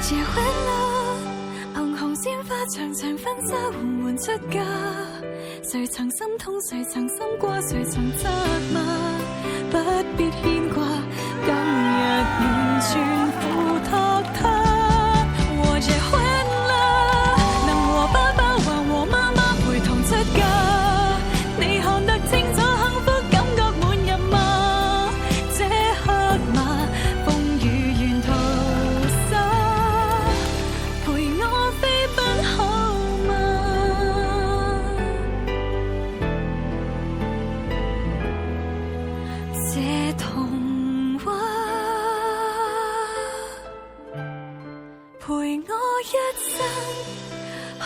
結婚了，銀行鮮花長長婚紗緩緩出嫁，誰曾心痛，誰曾心過，誰曾責罵，不必牽掛，今日完全付託他。我結婚了，能和爸爸還和媽媽陪同出嫁，你看得清楚幸福感覺滿入嗎？這刻嗎？風雨沿途灑，陪我飛奔好嗎？這童話陪我一生好。